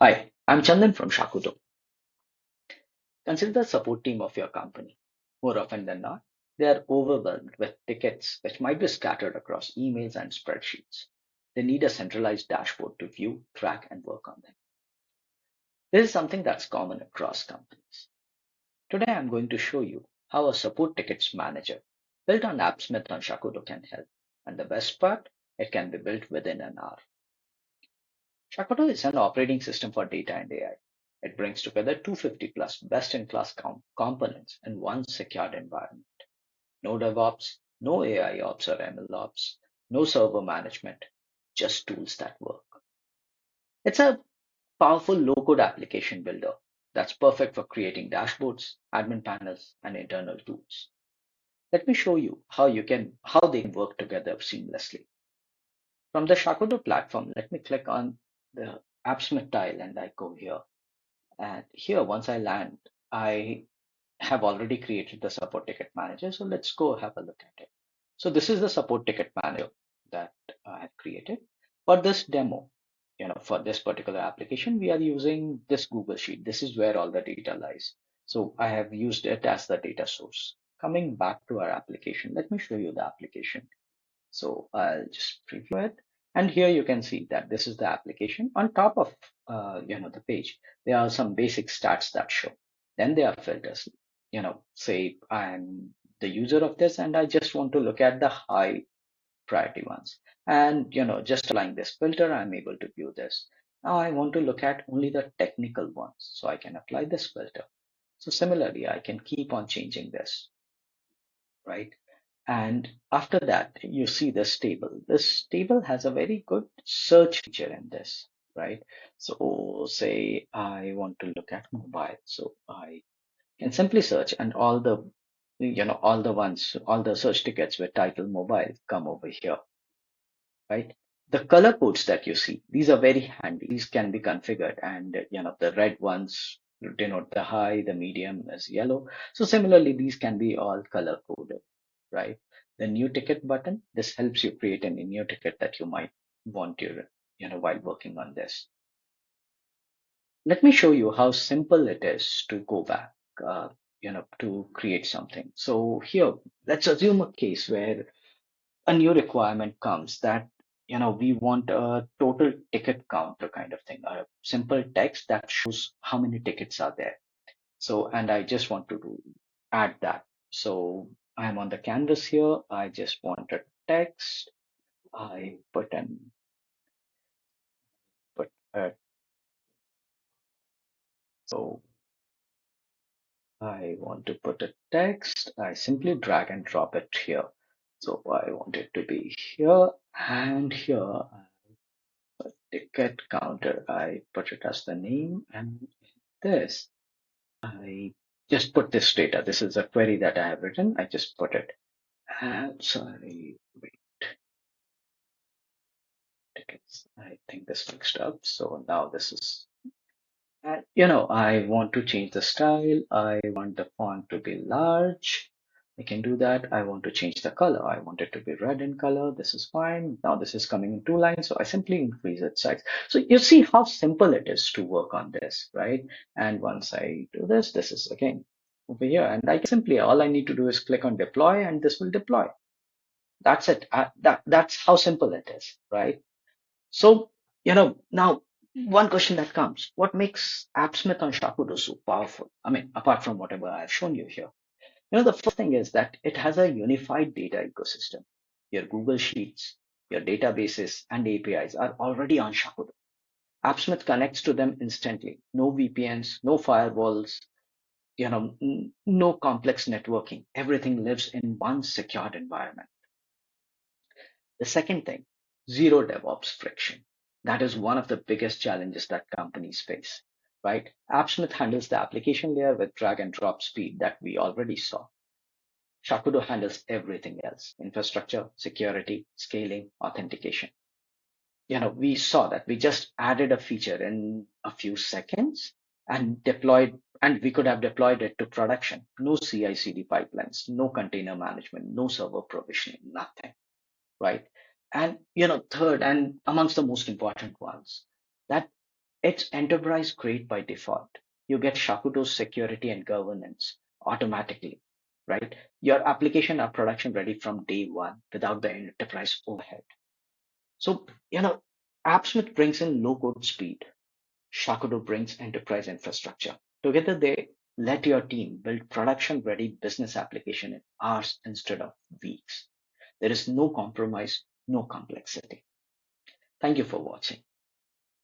Hi, I'm Chandan from Shakudo. Consider the support team of your company. More often than not, they are overwhelmed with tickets which might be scattered across emails and spreadsheets. They need a centralized dashboard to view, track, and work on them. This is something that's common across companies. Today, I'm going to show you how a support tickets manager built on Appsmith on Shakudo can help. And the best part, it can be built within an hour. Shakudo is an operating system for data and AI. It brings together 250 plus best-in-class components in one secured environment. No DevOps, no AI ops or ML ops, no server management, just tools that work. It's a powerful low-code application builder that's perfect for creating dashboards, admin panels, and internal tools. Let me show you how they can work together seamlessly. From the Shakudo platform, let me click on the Appsmith tile and I go here. And here, once I land, I have already created the support ticket manager. So let's go have a look at it. So this is the support ticket manager that I have created. For this demo, for this particular application, we are using this Google Sheet. This is where all the data lies. So I have used it as the data source. Coming back to our application, let me show you the application. So I'll just preview it. And here you can see that this is the application. On top of the page, there are some basic stats that show. Then there are filters. Say I'm the user of this and I just want to look at the high priority ones. And just applying this filter, I'm able to view this. Now I want to look at only the technical ones. So I can apply this filter. So similarly, I can keep on changing this, right? And after that, you see this table. This table has a very good search feature in this, right? So say I want to look at mobile. So I can simply search and all the search tickets with title mobile come over here, right? The color codes that you see, these are very handy. These can be configured and, the red ones denote the high, the medium is yellow. So similarly, these can be all color coded, right? The new ticket button, this helps you create any new ticket that you might want to, while working on this. Let me show you how simple it is to go back, to create something. So here, let's assume a case where a new requirement comes that we want a total ticket counter kind of thing, a simple text that shows how many tickets are there. So and I just want to add that. So I'm on the canvas here. I just want a text. I put so I want to put a text. I simply drag and drop it here. So I want it to be here and here. Ticket counter. I put it as the name, and this I just put this data. This is a query that I have written. I just put it. Sorry, wait, tickets. I think this mixed up. So now this is, and I want to change the style. I want the font to be large. I can do that. I want to change the color. I want it to be red in color. This is fine. Now this is coming in two lines. So I simply increase its size. So you see how simple it is to work on this, right? And once I do this, this is again over here. And I can simply, all I need to do is click on deploy and this will deploy. That's it. That's how simple it is, right? So, now one question that comes, what makes Appsmith on Shakudo so powerful? I mean, apart from whatever I've shown you here. The first thing is that it has a unified data ecosystem. Your Google Sheets, your databases, and APIs are already on Shakudo. Appsmith connects to them instantly. No VPNs, no firewalls, no complex networking. Everything lives in one secured environment. The second thing, zero DevOps friction. That is one of the biggest challenges that companies face, right? AppSmith handles the application layer with drag and drop speed that we already saw. Shakudo handles everything else, infrastructure, security, scaling, authentication. We saw that we just added a feature in a few seconds and we could have deployed it to production. No CI/CD pipelines, no container management, no server provisioning, nothing, right? And third, and amongst the most important ones, that It's enterprise grade by default. You get Shakudo's security and governance automatically, right? Your application are production ready from day one without the enterprise overhead. So, Appsmith brings in low code speed. Shakudo brings enterprise infrastructure. Together, they let your team build production ready business application in hours instead of weeks. There is no compromise, no complexity. Thank you for watching.